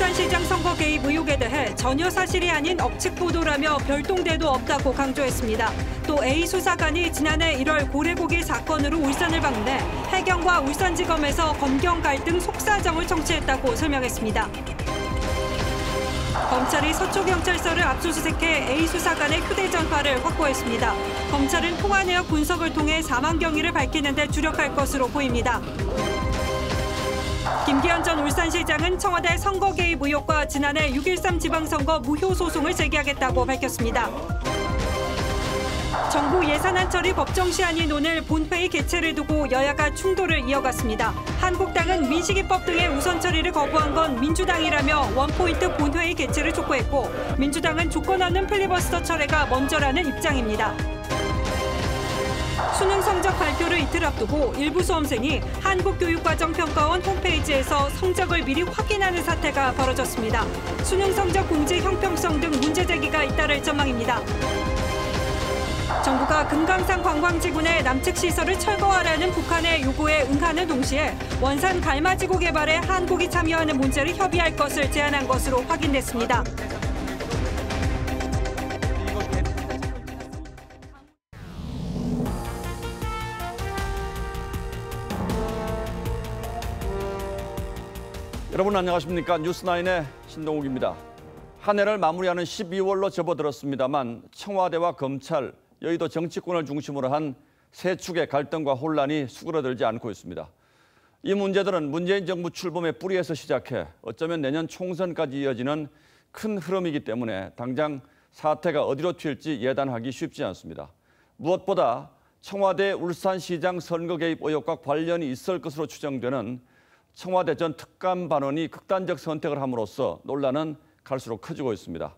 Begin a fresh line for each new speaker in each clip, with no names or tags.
울산시장 선거 개입 의혹에 대해 전혀 사실이 아닌 억측 보도라며 별동대도 없다고 강조했습니다. 또 A 수사관이 지난해 1월 고래고기 사건으로 울산을 방문해 해경과 울산지검에서 검경 갈등 속사정을 청취했다고 설명했습니다. 검찰이 서초경찰서를 압수수색해 A 수사관의 휴대전화를 확보했습니다. 검찰은 통화 내역 분석을 통해 사망 경위를 밝히는 데 주력할 것으로 보입니다. 김기현 전 울산시장은 청와대 선거 개입 의혹과 지난해 6.13 지방선거 무효 소송을 제기하겠다고 밝혔습니다. 정부 예산안 처리 법정 시한인 오늘 본회의 개최를 두고 여야가 충돌을 이어갔습니다. 한국당은 민식이법 등의 우선 처리를 거부한 건 민주당이라며 원포인트 본회의 개최를 촉구했고, 민주당은 조건 없는 필리버스터 철회가 먼저라는 입장입니다. 수능 성적 발표를 이틀 앞두고 일부 수험생이 한국교육과정평가원 홈페이지에서 성적을 미리 확인하는 사태가 벌어졌습니다. 수능 성적 공지 형평성 등 문제 제기가 잇따를 전망입니다. 정부가 금강산 관광지군의 남측 시설을 철거하라는 북한의 요구에 응하는 동시에 원산 갈마지구 개발에 한국이 참여하는 문제를 협의할 것을 제안한 것으로 확인됐습니다.
여러분 안녕하십니까? 뉴스9의 신동욱입니다. 한 해를 마무리하는 12월로 접어들었습니다만 청와대와 검찰, 여의도 정치권을 중심으로 한 세 축의 갈등과 혼란이 수그러들지 않고 있습니다. 이 문제들은 문재인 정부 출범의 뿌리에서 시작해 어쩌면 내년 총선까지 이어지는 큰 흐름이기 때문에 당장 사태가 어디로 튈지 예단하기 쉽지 않습니다. 무엇보다 청와대 울산시장 선거 개입 의혹과 관련이 있을 것으로 추정되는 청와대 전 특감 반원이 극단적 선택을 함으로써 논란은 갈수록 커지고 있습니다.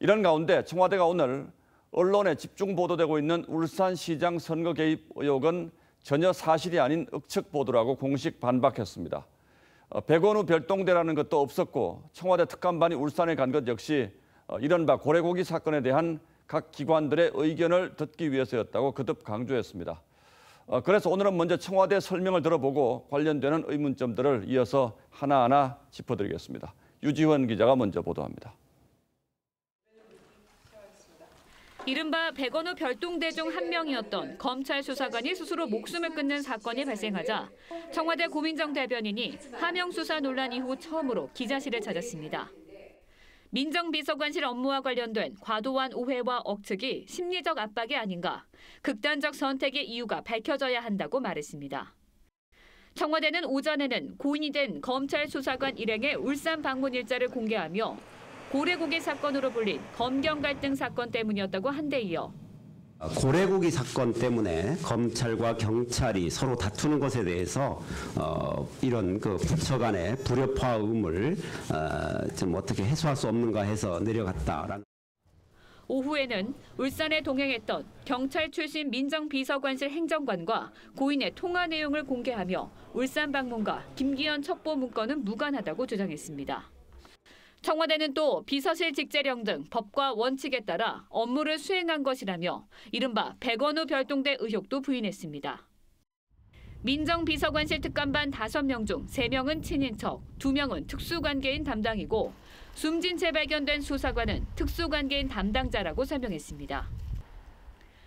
이런 가운데 청와대가 오늘 언론에 집중 보도되고 있는 울산시장 선거 개입 의혹은 전혀 사실이 아닌 억측 보도라고 공식 반박했습니다. 백원우 별동대라는 것도 없었고 청와대 특감반이 울산에 간 것 역시 이른바 고래고기 사건에 대한 각 기관들의 의견을 듣기 위해서였다고 거듭 강조했습니다. 그래서 오늘은 먼저 청와대 설명을 들어보고 관련되는 의문점들을 이어서 하나하나 짚어드리겠습니다. 유지원 기자가 먼저 보도합니다.
이른바 백원우 별동대 중 한 명이었던 검찰 수사관이 스스로 목숨을 끊는 사건이 발생하자 청와대 고민정 대변인이 하명 수사 논란 이후 처음으로 기자실을 찾았습니다. 민정비서관실 업무와 관련된 과도한 오해와 억측이 심리적 압박이 아닌가, 극단적 선택의 이유가 밝혀져야 한다고 말했습니다. 청와대는 오전에는 고인이 된 검찰 수사관 일행의 울산 방문 일자를 공개하며 고래고기 사건으로 불린 검경 갈등 사건 때문이었다고 한 데 이어
고래고기 사건 때문에 검찰과 경찰이 서로 다투는 것에 대해서 이런 그 부처 간의 불협화음을 좀 어떻게 해소할 수 없는가 해서 내려갔다라는.
오후에는 울산에 동행했던 경찰 출신 민정비서관실 행정관과 고인의 통화 내용을 공개하며 울산 방문과 김기현 첩보 문건은 무관하다고 주장했습니다. 청와대는 또 비서실 직제령 등 법과 원칙에 따라 업무를 수행한 것이라며 이른바 백원우 별동대 의혹도 부인했습니다. 민정비서관실 특감반 5명 중 3명은 친인척, 2명은 특수관계인 담당이고 숨진 채 발견된 수사관은 특수관계인 담당자라고 설명했습니다.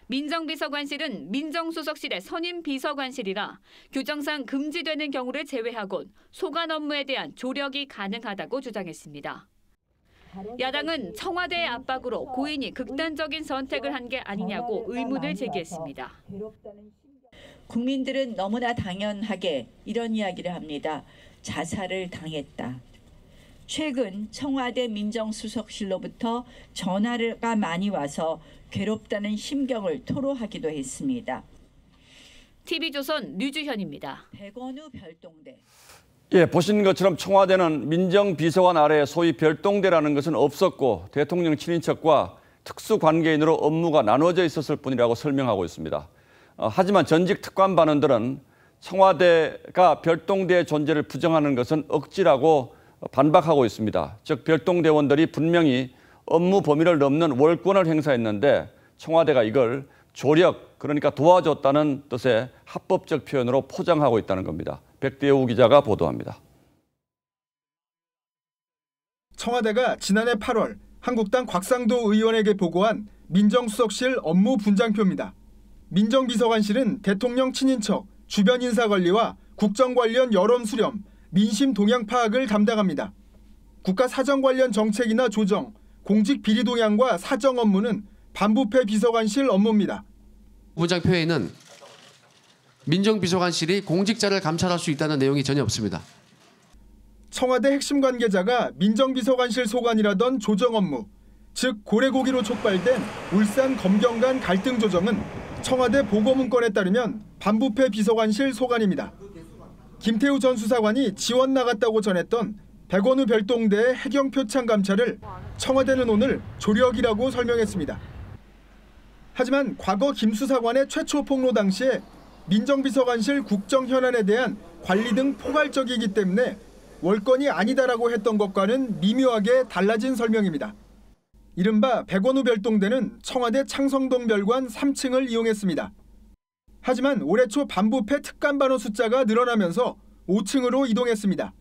민정비서관실은 민정수석실의 선임 비서관실이라 규정상 금지되는 경우를 제외하곤 소관 업무에 대한 조력이 가능하다고 주장했습니다. 야당은 청와대의 압박으로 고인이 극단적인 선택을 한 게 아니냐고 의문을 제기했습니다.
국민들은 너무나 당연하게 이런 이야기를 합니다. 자살을 당했다. 최근 청와대 민정수석실로부터 전화가 많이 와서 괴롭다는 심경을 토로하기도 했습니다.
TV조선 류주현입니다.
백원우 별동대.
예, 보신 것처럼 청와대는 민정비서관 아래 소위 별동대라는 것은 없었고 대통령 친인척과 특수관계인으로 업무가 나눠져 있었을 뿐이라고 설명하고 있습니다. 하지만 전직 특감반원들은 청와대가 별동대의 존재를 부정하는 것은 억지라고 반박하고 있습니다. 즉 별동대원들이 분명히 업무 범위를 넘는 월권을 행사했는데 청와대가 이걸 조력, 그러니까 도와줬다는 뜻의 합법적 표현으로 포장하고 있다는 겁니다. 백대우 기자가 보도합니다.
청와대가 지난해 8월 한국당 곽상도 의원에게 보고한 민정수석실 업무 분장표입니다. 민정비서관실은 대통령 친인척, 주변 인사 관리와 국정 관련 여론 수렴, 민심 동향 파악을 담당합니다. 국가 사정 관련 정책이나 조정, 공직 비리 동향과 사정 업무는 반부패 비서관실 업무입니다.
분장표에는 민정비서관실이 공직자를 감찰할 수 있다는 내용이 전혀 없습니다.
청와대 핵심 관계자가 민정비서관실 소관이라던 조정 업무, 즉 고래고기로 촉발된 울산 검경 간 갈등 조정은 청와대 보고문건에 따르면 반부패 비서관실 소관입니다. 김태우 전 수사관이 지원 나갔다고 전했던 백원우 별동대의 해경 표창 감찰을 청와대는 오늘 조력이라고 설명했습니다. 하지만 과거 김 수사관의 최초 폭로 당시에 민정비서관실 국정 현안에 대한 관리 등 포괄적이기 때문에 월권이 아니다라고 했던 것과는 미묘하게 달라진 설명입니다. 이른바 백원우 별동대는 청와대 창성동 별관 3층을 이용했습니다. 하지만 올해 초 반부패 특감반원 숫자가 늘어나면서 5층으로 이동했습니다.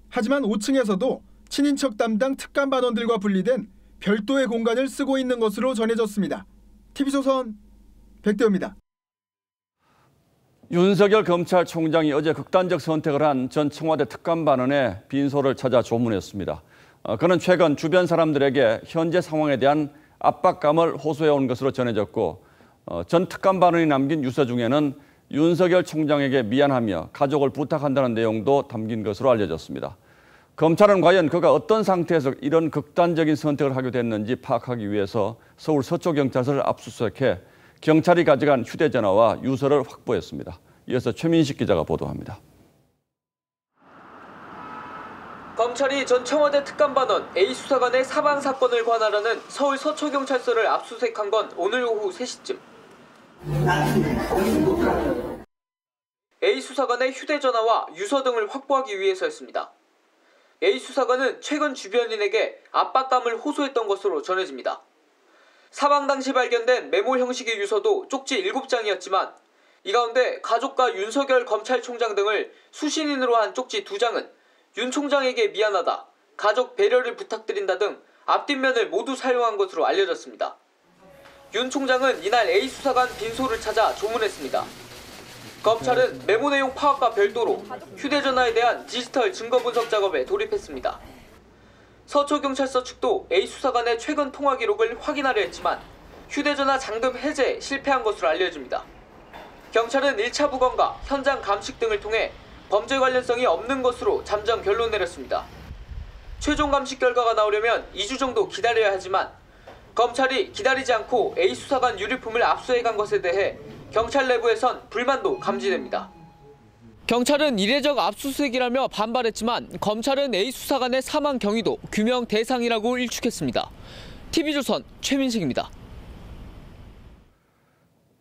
하지만 5층에서도 친인척 담당 특감반원들과 분리된 별도의 공간을 쓰고 있는 것으로 전해졌습니다. TV조선 백대호입니다.
윤석열 검찰총장이 어제 극단적 선택을 한 전 청와대 특감반원의 빈소를 찾아 조문했습니다. 그는 최근 주변 사람들에게 현재 상황에 대한 압박감을 호소해온 것으로 전해졌고 전 특감반원이 남긴 유서 중에는 윤석열 총장에게 미안하며 가족을 부탁한다는 내용도 담긴 것으로 알려졌습니다. 검찰은 과연 그가 어떤 상태에서 이런 극단적인 선택을 하게 됐는지 파악하기 위해서 서울 서초경찰서를 압수수색해 경찰이 가져간 휴대전화와 유서를 확보했습니다. 이어서 최민식 기자가 보도합니다.
검찰이 전 청와대 특감반원 A 수사관의 사망 사건을 관할하는 서울 서초경찰서를 압수수색한 건 오늘 오후 3시쯤. A 수사관의 휴대전화와 유서 등을 확보하기 위해서였습니다. A 수사관은 최근 주변인에게 압박감을 호소했던 것으로 전해집니다. 사망 당시 발견된 메모 형식의 유서도 쪽지 7장이었지만 이 가운데 가족과 윤석열 검찰총장 등을 수신인으로 한 쪽지 2장은 윤 총장에게 미안하다, 가족 배려를 부탁드린다 등 앞뒷면을 모두 사용한 것으로 알려졌습니다. 윤 총장은 이날 A 수사관 빈소를 찾아 조문했습니다. 검찰은 메모 내용 파악과 별도로 휴대전화에 대한 디지털 증거 분석 작업에 돌입했습니다. 서초경찰서 측도 A 수사관의 최근 통화 기록을 확인하려 했지만 휴대전화 잠금 해제에 실패한 것으로 알려집니다. 경찰은 1차 부검과 현장 감식 등을 통해 범죄 관련성이 없는 것으로 잠정 결론 내렸습니다. 최종 감식 결과가 나오려면 2주 정도 기다려야 하지만 검찰이 기다리지 않고 A 수사관 유류품을 압수해간 것에 대해 경찰 내부에선 불만도 감지됩니다.
경찰은 이례적 압수수색이라며 반발했지만 검찰은 A 수사관의 사망 경위도 규명 대상이라고 일축했습니다. TV조선 최민식입니다.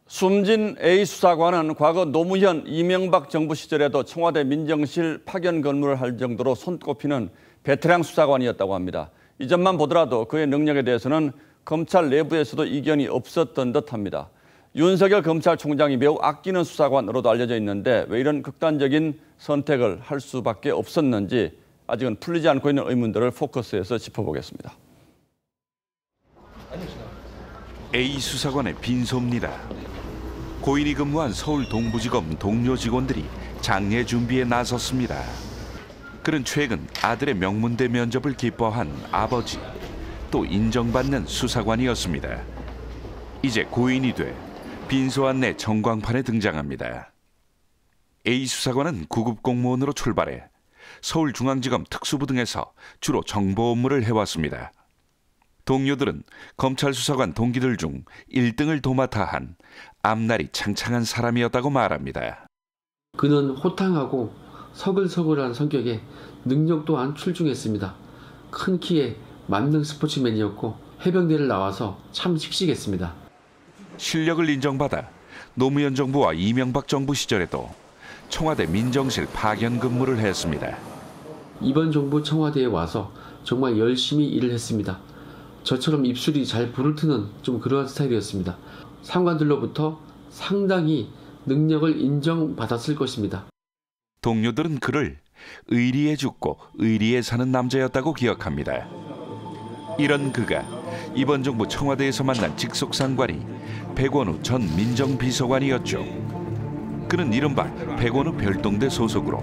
숨진 A 수사관은 과거 노무현, 이명박 정부 시절에도 청와대 민정실 파견 근무를 할 정도로 손꼽히는 베테랑 수사관이었다고 합니다. 이 점만 보더라도 그의 능력에 대해서는 검찰 내부에서도 이견이 없었던 듯합니다. 윤석열 검찰총장이 매우 아끼는 수사관으로도 알려져 있는데 왜 이런 극단적인 선택을 할 수밖에 없었는지 아직은 풀리지 않고 있는 의문들을 포커스에서 짚어보겠습니다.
A 수사관의 빈소입니다. 고인이 근무한 서울 동부지검 동료 직원들이 장례 준비에 나섰습니다. 그는 최근 아들의 명문대 면접을 기뻐한 아버지, 또 인정받는 수사관이었습니다. 이제 고인이 돼 빈소 안내 전광판에 등장합니다. A 수사관은 구급 공무원으로 출발해 서울중앙지검 특수부 등에서 주로 정보 업무를 해왔습니다. 동료들은 검찰 수사관 동기들 중 1등을 도맡아 한 앞날이 창창한 사람이었다고 말합니다.
그는 호탕하고 서글서글한 성격에 능력 또한 출중했습니다. 큰 키에 만능 스포츠맨이었고 해병대를 나와서 참 씩씩했습니다.
실력을 인정받아 노무현 정부와 이명박 정부 시절에도 청와대 민정실 파견 근무를 했습니다.
이번 정부 청와대에 와서 정말 열심히 일을 했습니다. 저처럼 입술이 잘 불을 트는 좀 그러한 스타일이었습니다. 상관들로부터 상당히 능력을 인정받았을 것입니다.
동료들은 그를 의리에 죽고 의리에 사는 남자였다고 기억합니다. 이런 그가 이번 정부 청와대에서 만난 직속상관이 백원우 전 민정비서관이었죠. 그는 이른바 백원우 별동대 소속으로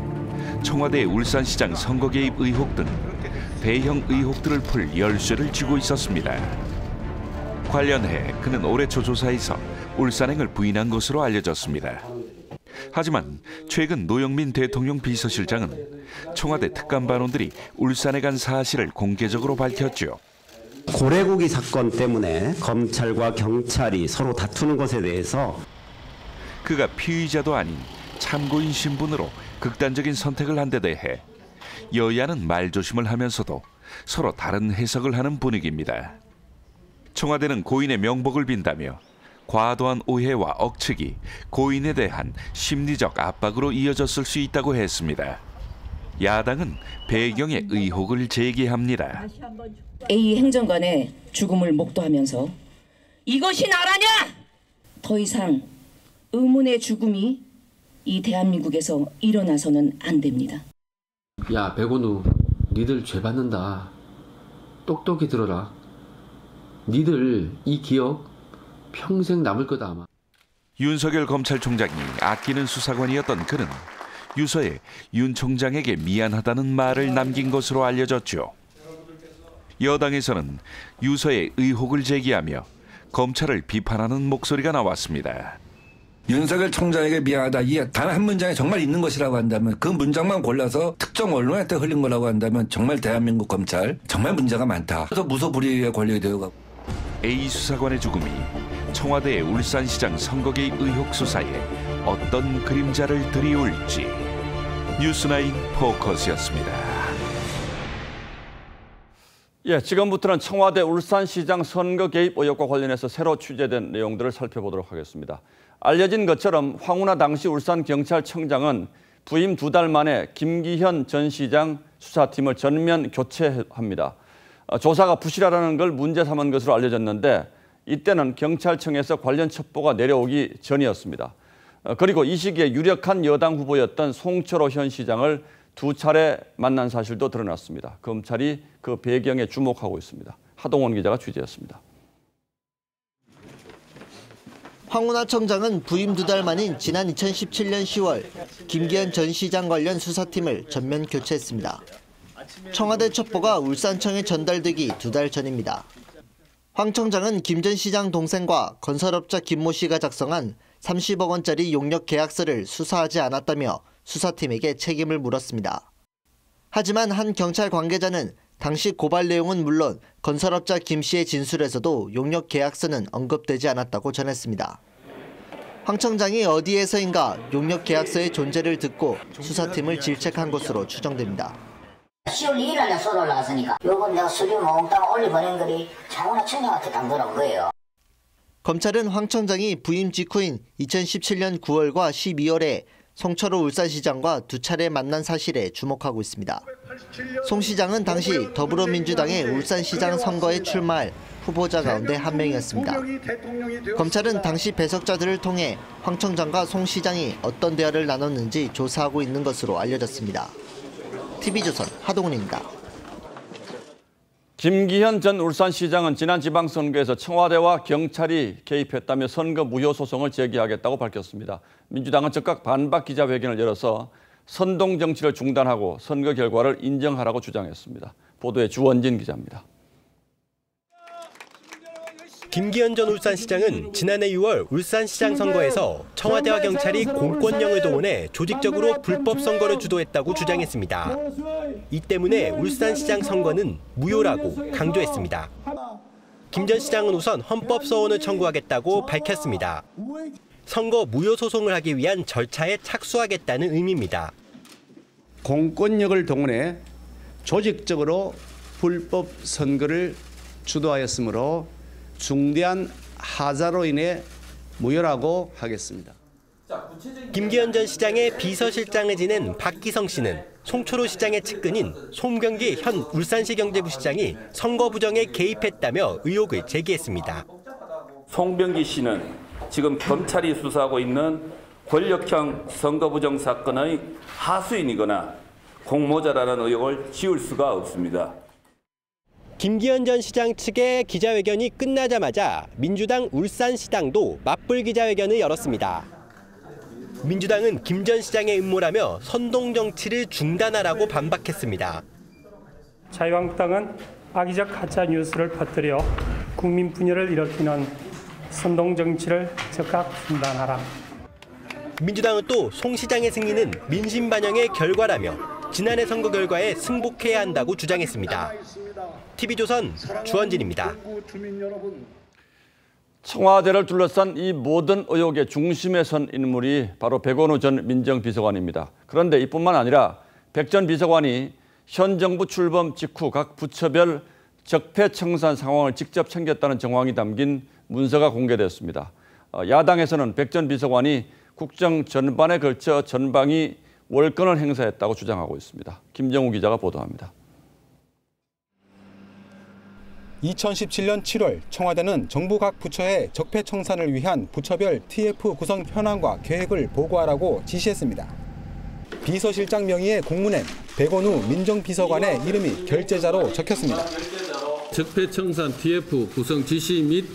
청와대의 울산시장 선거 개입 의혹 등 대형 의혹들을 풀 열쇠를 쥐고 있었습니다. 관련해 그는 올해 초 조사에서 울산행을 부인한 것으로 알려졌습니다. 하지만 최근 노영민 대통령 비서실장은 청와대 특감반원들이 울산에 간 사실을 공개적으로 밝혔죠.
고래고기 사건 때문에 검찰과 경찰이 서로 다투는 것에 대해서
그가 피의자도 아닌 참고인 신분으로 극단적인 선택을 한 데 대해 여야는 말조심을 하면서도 서로 다른 해석을 하는 분위기입니다. 청와대는 고인의 명복을 빈다며 과도한 오해와 억측이 고인에 대한 심리적 압박으로 이어졌을 수 있다고 했습니다. 야당은 배경의 의혹을 제기합니다.
A 행정관의 죽음을 목도하면서 이것이 나라냐? 더 이상 의문의 죽음이 이 대한민국에서 일어나서는 안 됩니다.
야, 백원우, 니들 죄 받는다. 똑똑히 들어라. 니들 이 기억 평생 남을 거다 아마.
윤석열 검찰총장이 아끼는 수사관이었던 그는 유서에 윤 총장에게 미안하다는 말을 남긴 것으로 알려졌죠. 여당에서는 유서에 의혹을 제기하며 검찰을 비판하는 목소리가 나왔습니다.
윤석열 총장에게 미안하다. 이 단 한 문장에 정말 있는 것이라고 한다면 그 문장만 골라서 특정 언론한테 흘린 거라고 한다면 정말 대한민국 검찰 정말 문제가 많다. 그래서 무소불위의 권력이 되어가고.
A 수사관의 죽음이 청와대의 울산시장 선거 개입 의혹 수사에 어떤 그림자를 드리울지. 뉴스나인 포커스였습니다.
예, 지금부터는 청와대 울산시장 선거 개입 의혹과 관련해서 새로 취재된 내용들을 살펴보도록 하겠습니다. 알려진 것처럼 황운하 당시 울산경찰청장은 부임 2달 만에 김기현 전 시장 수사팀을 전면 교체합니다. 조사가 부실하다는 걸 문제 삼은 것으로 알려졌는데 이때는 경찰청에서 관련 첩보가 내려오기 전이었습니다. 그리고 이 시기에 유력한 여당 후보였던 송철호 현 시장을 2차례 만난 사실도 드러났습니다. 검찰이 그 배경에 주목하고 있습니다. 하동원 기자가 취재했습니다.
황운하 청장은 부임 2달 만인 지난 2017년 10월 김기현 전 시장 관련 수사팀을 전면 교체했습니다. 청와대 첩보가 울산청에 전달되기 2달 전입니다. 황 청장은 김 전 시장 동생과 건설업자 김모 씨가 작성한 30억 원짜리 용역 계약서를 수사하지 않았다며 수사팀에게 책임을 물었습니다. 하지만 한 경찰 관계자는 당시 고발 내용은 물론 건설업자 김 씨의 진술에서도 용역 계약서는 언급되지 않았다고 전했습니다. 황 청장이 어디에서인가 용역 계약서의 존재를 듣고 수사팀을 질책한 것으로 추정됩니다.
10월 2일 날 서로 올라갔으니까 요번 내가 수리 몽땅 올려보낸 글이 황운하 청장한테 당도라는 거예요.
검찰은 황 청장이 부임 직후인 2017년 9월과 12월에 송철호 울산시장과 2차례 만난 사실에 주목하고 있습니다. 송 시장은 당시 더불어민주당의 울산시장 선거에 출마할 후보자 가운데 한 명이었습니다. 검찰은 당시 배석자들을 통해 황 청장과 송 시장이 어떤 대화를 나눴는지 조사하고 있는 것으로 알려졌습니다. TV조선 하동훈입니다.
김기현 전 울산시장은 지난 지방선거에서 청와대와 경찰이 개입했다며 선거 무효 소송을 제기하겠다고 밝혔습니다. 민주당은 즉각 반박 기자회견을 열어서 선동 정치를 중단하고 선거 결과를 인정하라고 주장했습니다. 보도에 주원진 기자입니다.
김기현 전 울산시장은 지난해 6월 울산시장 선거에서 청와대와 경찰이 공권력을 동원해 조직적으로 불법 선거를 주도했다고 주장했습니다. 이 때문에 울산시장 선거는 무효라고 강조했습니다. 김 전 시장은 우선 헌법소원을 청구하겠다고 밝혔습니다. 선거 무효 소송을 하기 위한 절차에 착수하겠다는 의미입니다.
공권력을 동원해 조직적으로 불법 선거를 주도하였으므로 중대한 하자로 인해 무효라고 하겠습니다.
김기현 전 시장의 비서실장을 지낸 박기성 씨는 송철호 시장의 측근인 송병기 현 울산시 경제부시장이 선거 부정에 개입했다며 의혹을 제기했습니다.
송병기 씨는 지금 검찰이 수사하고 있는 권력형 선거 부정 사건의 하수인이거나 공모자라는 의혹을 지울 수가 없습니다.
김기현 전 시장 측의 기자회견이 끝나자마자 민주당 울산시당도 맞불 기자회견을 열었습니다. 민주당은 김 전 시장의 음모라며 선동정치를 중단하라고 반박했습니다.
자유한국당은 악의적 가짜뉴스를 퍼뜨려 국민 분열을 일으키는 선동정치를 즉각 중단하라.
민주당은 또 송 시장의 승리는 민심 반영의 결과라며 지난해 선거 결과에 승복해야 한다고 주장했습니다. TV조선 주원진입니다.
청와대를 둘러싼 이 모든 의혹의 중심에 선 인물이 바로 백원우 전 민정비서관입니다. 그런데 이뿐만 아니라 백 전 비서관이 현 정부 출범 직후 각 부처별 적폐청산 상황을 직접 챙겼다는 정황이 담긴 문서가 공개됐습니다. 야당에서는 백 전 비서관이 국정 전반에 걸쳐 전방위 월권을 행사했다고 주장하고 있습니다. 김정우 기자가 보도합니다.
2017년 7월 청와대는 정부 각 부처에 적폐청산을 위한 부처별 TF 구성 현황과 계획을 보고하라고 지시했습니다. 비서실장 명의의 공문엔 백원우 민정비서관의 이름이 결재자로 적혔습니다.
적폐청산 TF 구성 지시 및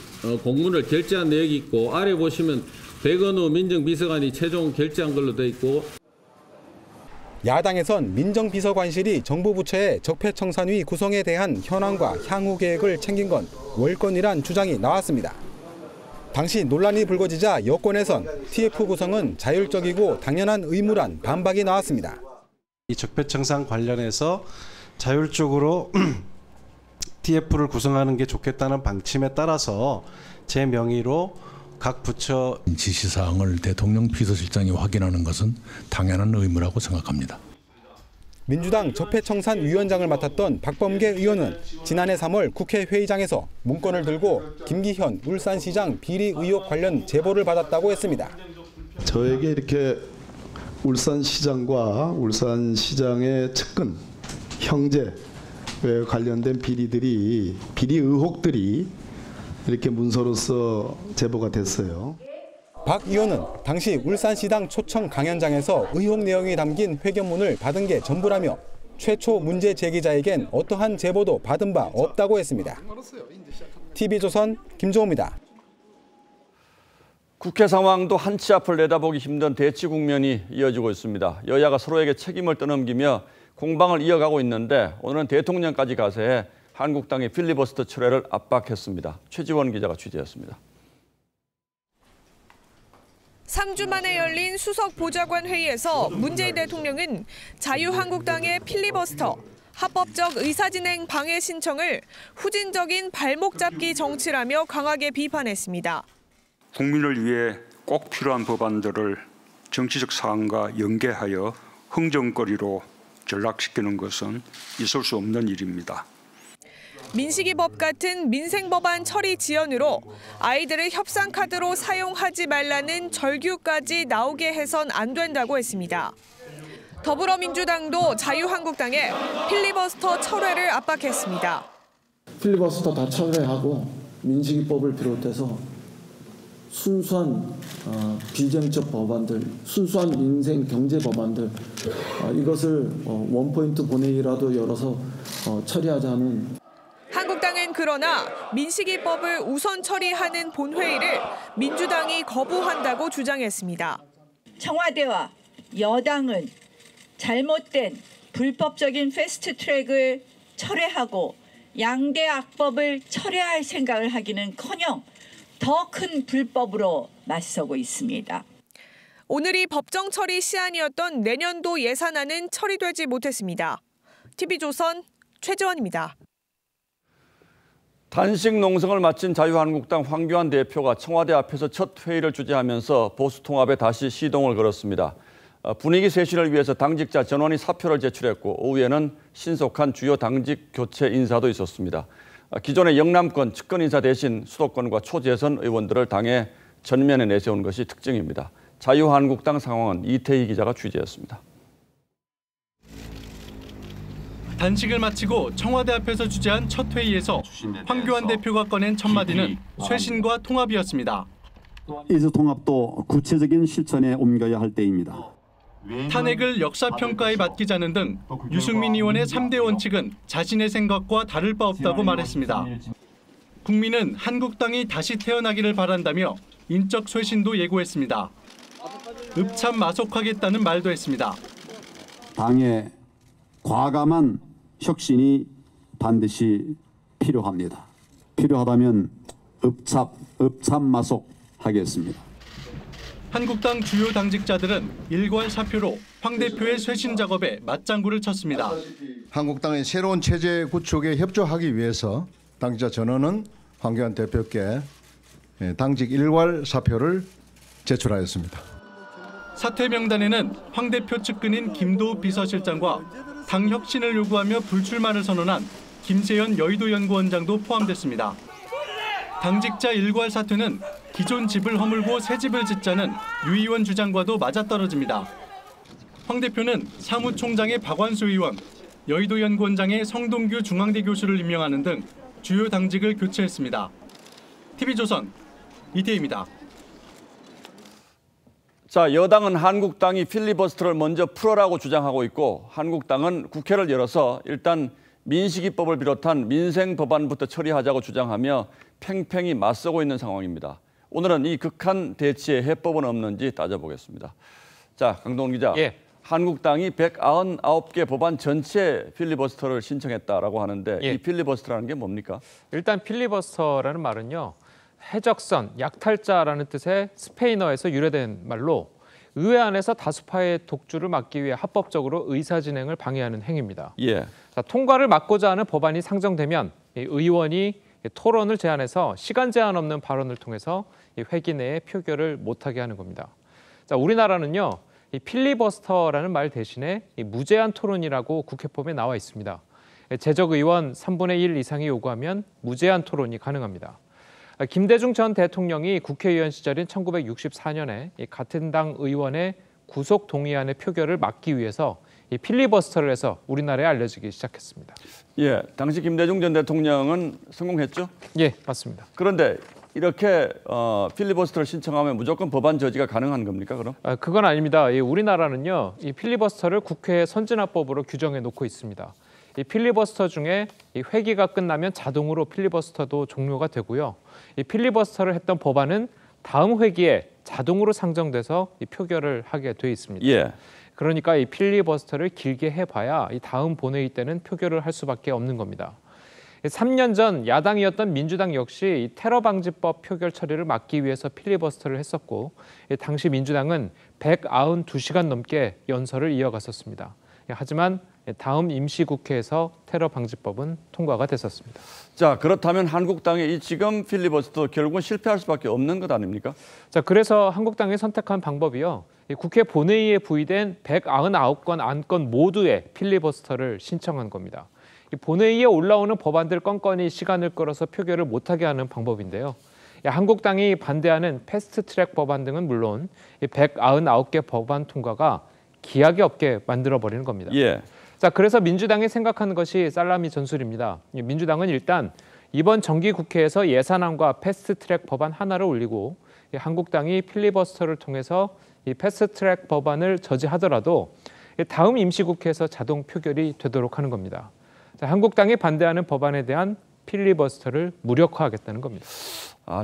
공문을 결재한 내역이 있고 아래 보시면 백원우 민정비서관이 최종 결재한 걸로 돼 있고
야당에선 민정비서관실이 정부 부처의 적폐청산위 구성에 대한 현황과 향후 계획을 챙긴 건 월권이란 주장이 나왔습니다. 당시 논란이 불거지자 여권에선 TF 구성은 자율적이고 당연한 의무란 반박이 나왔습니다.
이 적폐청산 관련해서 자율적으로 TF를 구성하는 게 좋겠다는 방침에 따라서 제 명의로 각 부처
지시사항을 대통령 비서실장이 확인하는 것은 당연한 의무라고 생각합니다.
민주당 적폐청산위원장을 맡았던 박범계 의원은 지난해 3월 국회 회의장에서 문건을 들고 김기현 울산시장 비리 의혹 관련 제보를 받았다고 했습니다.
저에게 이렇게 울산시장과 울산시장의 측근, 형제에 관련된 비리 의혹들이 이렇게 문서로서 제보가 됐어요.
박 의원은 당시 울산시당 초청 강연장에서 의혹 내용이 담긴 회견문을 받은 게 전부라며 최초 문제 제기자에겐 어떠한 제보도 받은 바 없다고 했습니다. TV조선 김종호입니다.
국회 상황도 한치 앞을 내다보기 힘든 대치 국면이 이어지고 있습니다. 여야가 서로에게 책임을 떠넘기며 공방을 이어가고 있는데 오늘은 대통령까지 가세해 한국당의 필리버스터 철회를 압박했습니다. 최지원 기자가 취재했습니다.
3주 만에 열린 수석 보좌관 회의에서 문재인 대통령은 자유한국당의 필리버스터, 합법적 의사진행 방해 신청을 후진적인 발목 잡기 정치라며 강하게 비판했습니다.
국민을 위해 꼭 필요한 법안들을 정치적 사안과 연계하여 흥정거리로 전락시키는 것은 있을 수 없는 일입니다.
민식이법 같은 민생법안 처리 지연으로 아이들을 협상카드로 사용하지 말라는 절규까지 나오게 해선 안 된다고 했습니다. 더불어민주당도 자유한국당에 필리버스터 철회를 압박했습니다.
필리버스터 다 철회하고 민식이법을 비롯해서 순수한 비정책 법안들, 순수한 민생 경제 법안들 이것을 원포인트 본회의라도 열어서 처리하자는.
한국당은 그러나 민식이법을 우선 처리하는 본회의를 민주당이 거부한다고 주장했습니다.
청와대와 여당은 잘못된 불법적인 패스트트랙을 철회하고 양대 악법을 철회할 생각을 하기는커녕 더 큰 불법으로 맞서고 있습니다.
오늘이 법정 처리 시한이었던 내년도 예산안은 처리되지 못했습니다. TV조선 최지원입니다.
단식 농성을 마친 자유한국당 황교안 대표가 청와대 앞에서 첫 회의를 주재하면서 보수 통합에 다시 시동을 걸었습니다. 분위기 쇄신을 위해서 당직자 전원이 사표를 제출했고 오후에는 신속한 주요 당직 교체 인사도 있었습니다. 기존의 영남권 측근 인사 대신 수도권과 초재선 의원들을 당에 전면에 내세운 것이 특징입니다. 자유한국당 상황은 이태희 기자가 취재했습니다.
단식을 마치고 청와대 앞에서 주재한 첫 회의에서 황교안 대표가 꺼낸 첫 마디는 쇄신과 통합이었습니다.
이주 통합도 구체적인 실천에 옮겨야 할 때입니다.
탄핵을 역사평가에 맡기자는 등 유승민 의원의 3대 원칙은 자신의 생각과 다를 바 없다고 말했습니다. 국민은 한국당이 다시 태어나기를 바란다며 인적 쇄신도 예고했습니다. 읍참마속하겠다는 말도 했습니다.
당의 과감한 혁신이 반드시 필요합니다. 필요하다면 읍참마속하겠습니다.
한국당 주요 당직자들은 일괄 사표로 황 대표의 쇄신 작업에 맞장구를 쳤습니다.
한국당의 새로운 체제 구축에 협조하기 위해서 당직자 전원은 황교안 대표께 당직 일괄 사표를 제출하였습니다.
사퇴 명단에는 황 대표 측근인 김도우 비서실장과 당 혁신을 요구하며 불출마를 선언한 김세연 여의도연구원장도 포함됐습니다. 당직자 일괄 사퇴는 기존 집을 허물고 새 집을 짓자는 유 의원 주장과도 맞아떨어집니다. 황 대표는 사무총장의 박완수 의원, 여의도연구원장의 성동규 중앙대 교수를 임명하는 등 주요 당직을 교체했습니다. TV조선 이태희입니다.
자, 여당은 한국당이 필리버스터를 먼저 풀어라고 주장하고 있고 한국당은 국회를 열어서 일단 민식이법을 비롯한 민생 법안부터 처리하자고 주장하며 팽팽히 맞서고 있는 상황입니다. 오늘은 이 극한 대치의 해법은 없는지 따져보겠습니다. 자, 강동원 기자. 한국당이 199개 법안 전체 필리버스터를 신청했다라고 하는데 이 필리버스터라는 게 뭡니까?
일단 필리버스터라는 말은요. 해적선, 약탈자라는 뜻의 스페인어에서 유래된 말로 의회 안에서 다수파의 독주를 막기 위해 합법적으로 의사진행을 방해하는 행위입니다. 자, 통과를 막고자 하는 법안이 상정되면 의원이 토론을 제한해서 시간 제한 없는 발언을 통해서 회기 내에 표결을 못하게 하는 겁니다. 자, 우리나라는요. 이 필리버스터라는 말 대신에 무제한 토론이라고 국회법에 나와 있습니다. 재적 의원 3분의 1 이상이 요구하면 무제한 토론이 가능합니다. 김대중 전 대통령이 국회의원 시절인 1964년에 같은 당 의원의 구속 동의안의 표결을 막기 위해서 이 필리버스터를 해서 우리나라에 알려지기 시작했습니다.
당시 김대중 전 대통령은 성공했죠?
맞습니다.
그런데 이렇게 필리버스터를 신청하면 무조건 법안 저지가 가능한 겁니까, 그럼?
그건 아닙니다. 우리나라는요, 이 필리버스터를 국회 선진화법으로 규정해 놓고 있습니다. 이 필리버스터 중에 이 회기가 끝나면 자동으로 필리버스터도 종료가 되고요. 이 필리버스터를 했던 법안은 다음 회기에 자동으로 상정돼서 이 표결을 하게 돼 있습니다. 그러니까 이 필리버스터를 길게 해봐야 이 다음 본회의 때는 표결을 할 수밖에 없는 겁니다. 3년 전 야당이었던 민주당 역시 이 테러 방지법 표결 처리를 막기 위해서 필리버스터를 했었고 당시 민주당은 192시간 넘게 연설을 이어갔었습니다. 하지만 다음 임시국회에서 테러 방지법은 통과가 됐었습니다.
자, 그렇다면 한국당의 이 지금 필리버스터 결국은 실패할 수밖에 없는 것 아닙니까?
자, 그래서 한국당이 선택한 방법이요. 국회 본회의에 부의된 199건 안건 모두의 필리버스터를 신청한 겁니다. 이 본회의에 올라오는 법안들 건건이 시간을 끌어서 표결을 못하게 하는 방법인데요. 한국당이 반대하는 패스트트랙 법안 등은 물론 199개 법안 통과가 기약이 없게 만들어버리는 겁니다. 자, 그래서 민주당이 생각하는 것이 살라미 전술입니다. 민주당은 일단 이번 정기국회에서 예산안과 패스트트랙 법안 하나를 올리고 한국당이 필리버스터를 통해서 이 패스트트랙 법안을 저지하더라도 다음 임시국회에서 자동 표결이 되도록 하는 겁니다. 자, 한국당이 반대하는 법안에 대한 필리버스터를 무력화하겠다는 겁니다.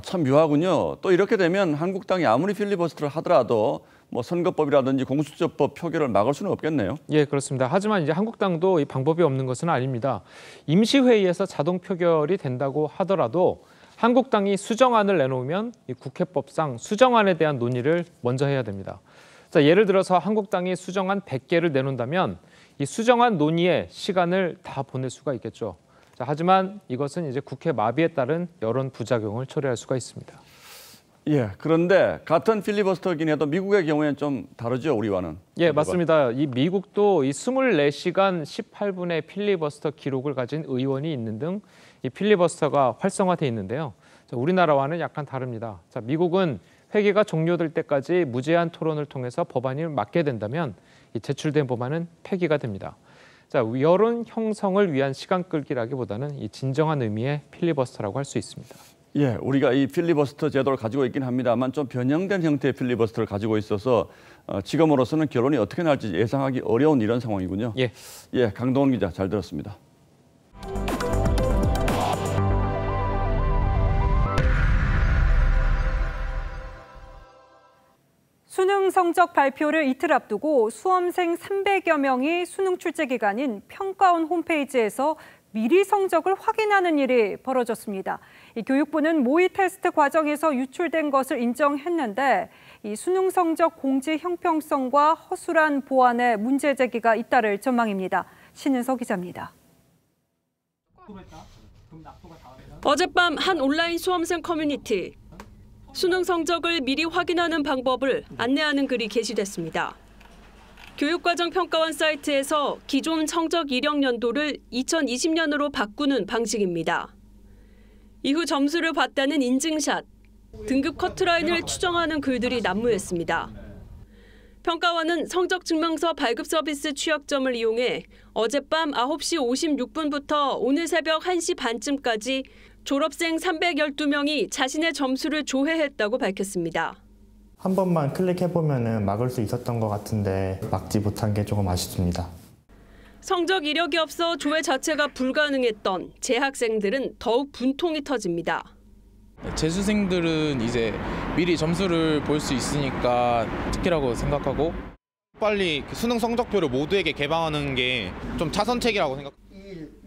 참 묘하군요. 또 이렇게 되면 한국당이 아무리 필리버스터를 하더라도 뭐 선거법이라든지 공수처법 표결을 막을 수는 없겠네요.
그렇습니다. 하지만 이제 한국당도 이 방법이 없는 것은 아닙니다. 임시회의에서 자동 표결이 된다고 하더라도 한국당이 수정안을 내놓으면 이 국회법상 수정안에 대한 논의를 먼저 해야 됩니다. 자, 예를 들어서 한국당이 수정안 100개를 내놓는다면 이 수정안 논의에 시간을 다 보낼 수가 있겠죠. 자, 하지만 이것은 이제 국회 마비에 따른 여론 부작용을 초래할 수가 있습니다.
그런데 같은 필리버스터이긴 해도 미국의 경우에는 좀 다르죠, 우리와는.
맞습니다. 이 미국도 이 24시간 18분의 필리버스터 기록을 가진 의원이 있는 등 이 필리버스터가 활성화돼 있는데요. 자, 우리나라와는 약간 다릅니다. 자, 미국은 회기가 종료될 때까지 무제한 토론을 통해서 법안을 막게 된다면 이 제출된 법안은 폐기가 됩니다. 자, 여론 형성을 위한 시간 끌기라기보다는 이 진정한 의미의 필리버스터라고 할 수 있습니다.
예, 우리가 이 필리버스터 제도를 가지고 있긴 합니다만 좀 변형된 형태의 필리버스터를 가지고 있어서 지금으로서는 결론이 어떻게 날지 예상하기 어려운 이런 상황이군요. 예, 강동원 기자 잘 들었습니다.
수능 성적 발표를 이틀 앞두고 수험생 300여 명이 수능 출제 기간인 평가원 홈페이지에서 미리 성적을 확인하는 일이 벌어졌습니다. 이 교육부는 모의 테스트 과정에서 유출된 것을 인정했는데 이 수능 성적 공지 형평성과 허술한 보안에 문제 제기가 잇따를 전망입니다. 신은서 기자입니다.
어젯밤 한 온라인 수험생 커뮤니티. 수능 성적을 미리 확인하는 방법을 안내하는 글이 게시됐습니다. 교육과정평가원 사이트에서 기존 성적 이력 연도를 2020년으로 바꾸는 방식입니다. 이후 점수를 봤다는 인증샷, 등급 커트라인을 추정하는 글들이 난무했습니다. 평가원은 성적증명서 발급 서비스 취약점을 이용해 어젯밤 9시 56분부터 오늘 새벽 1시 반쯤까지 졸업생 312명이 자신의 점수를 조회했다고 밝혔습니다.
한 번만 클릭해보면 막을 수 있었던 것 같은데 막지 못한 게 조금 아쉽습니다.
성적 이력이 없어 조회 자체가 불가능했던 재학생들은 더욱 분통이 터집니다.
재수생들은 이제 미리 점수를 볼 수 있으니까 특혜라고 생각하고 빨리 수능 성적표를 모두에게 개방하는 게 좀 차선책이라고 생각합니다.